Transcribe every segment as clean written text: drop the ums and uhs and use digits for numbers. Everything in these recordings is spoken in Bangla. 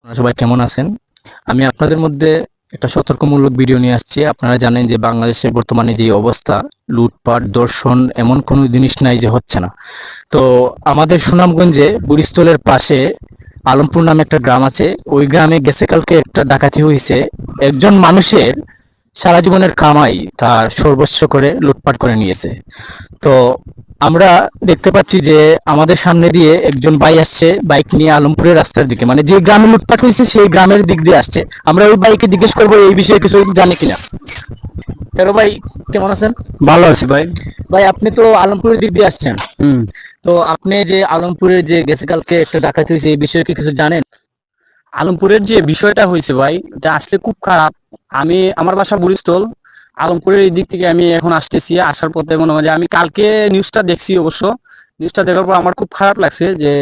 আপনারা সবাই কেমন আছেন? আমি আপনাদের মধ্যে একটা সতর্কমূলক ভিডিও নিয়ে আসছি। আপনারা জানেন যে বাংলাদেশের বর্তমানে যে অবস্থা, লুটপাট, ধর্ষণ এমন কোনো জিনিস নাই যে হচ্ছে না। তো আমাদের সুনামগঞ্জে বুড়িস্থলের পাশে আলমপুর নামে একটা গ্রাম আছে। ওই গ্রামে গেছে কালকে একটা ডাকাতি হয়েছে। একজন মানুষের সারা জীবনের কামাই তার সর্বস্ব করে লুটপাট করে নিয়েছে। তো আমরা দেখতে পাচ্ছি যে আমাদের সামনে দিয়ে একজন ভাই আসছে বাইক নিয়ে আলমপুরের রাস্তার দিকে, মানে যে গ্রামে লুটপাট হয়েছে সেই গ্রামের দিক দিয়ে আসছে। আমরা ওই বাইকে জিজ্ঞেস করবো এই বিষয়ে কিছু জানে কিনা। হ্যালো ভাই, কেমন আছেন? ভালো আছি ভাই। ভাই আপনি তো আলমপুরের দিক দিয়ে আসছেন, হুম। তো আপনি যে আলমপুরের যে গেছে কালকে একটা ডাকাতি হয়েছে এই বিষয়ে কি কিছু জানেন? আলমপুরের যে বিষয়টা হয়েছে ভাই, এটা আসলে খুব খারাপ। আমার বাসা বুড়িস্থল। আলমপুরের এই দিক থেকে আমি এখন আসতেছি, আসার পথে মনে হয় যে আমি কালকে নিউজটা দেখছি। অবশ্য নিউজটা দেখার পর আমার খুব খারাপ লাগছে যে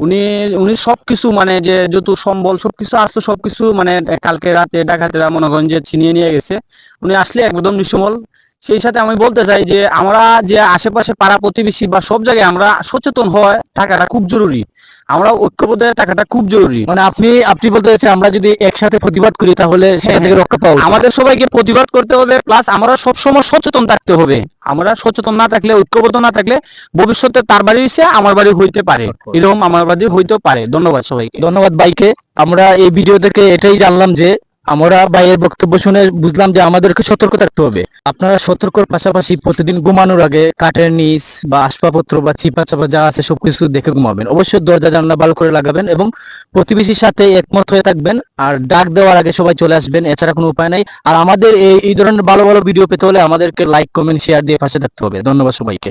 উনি উনি সবকিছু মানে যে যত সম্বল সবকিছু আসতো, সবকিছু মানে কালকে রাতে ডাকাতেরা মনে করেন যে ছিনিয়ে নিয়ে গেছে। উনি আসলে একদম নিঃসমল। সেই সাথে আমি বলতে চাই যে আমরা যে আশেপাশে পাড়া প্রতিবেশী বা সব জায়গায় আমরা সচেতন হওয়া থাকাটা খুব জরুরি। আমরা ঐক্যবদ্ধ হয়ে থাকাটা খুব জরুরি। মানে আপনি আপনি বলতে চাচ্ছেন আমরা যদি একসাথে প্রতিবাদ করি তাহলে সেটা থেকে রক্ষা পাওয়া উচিত। আমাদের সবাইকে প্রতিবাদ করতে হবে, প্লাস আমরা সবসময় সচেতন থাকতে হবে। আমরা সচেতন না থাকলে, ঐক্যবদ্ধ না থাকলে ভবিষ্যতে তার বাড়ি হইছে আমার বাড়ি হইতে পারে, এরকম আমার বাড়ি হইতেও পারে। ধন্যবাদ সবাইকে। ধন্যবাদ ভাইকে। আমরা এই ভিডিও থেকে এটাই জানলাম যে আমরা ভাইয়ের বক্তব্য শুনে বুঝলাম যে আমাদেরকে সতর্ক থাকতে হবে। আপনারা সতর্কর পাশাপাশি প্রতিদিন ঘুমানোর আগে কাঠের নিচ বা আসবাবপত্র বা চিপা চাপা যা আছে সবকিছু দেখে ঘুমাবেন। অবশ্যই দরজা জানলা ভালো করে লাগাবেন এবং প্রতিবেশীর সাথে একমত হয়ে থাকবেন। আর ডাক দেওয়ার আগে সবাই চলে আসবেন, এছাড়া কোনো উপায় নাই। আর আমাদের এই ধরনের ভালো ভালো ভিডিও পেতে হলে আমাদেরকে লাইক কমেন্ট শেয়ার দিয়ে পাশে থাকতে হবে। ধন্যবাদ সবাইকে।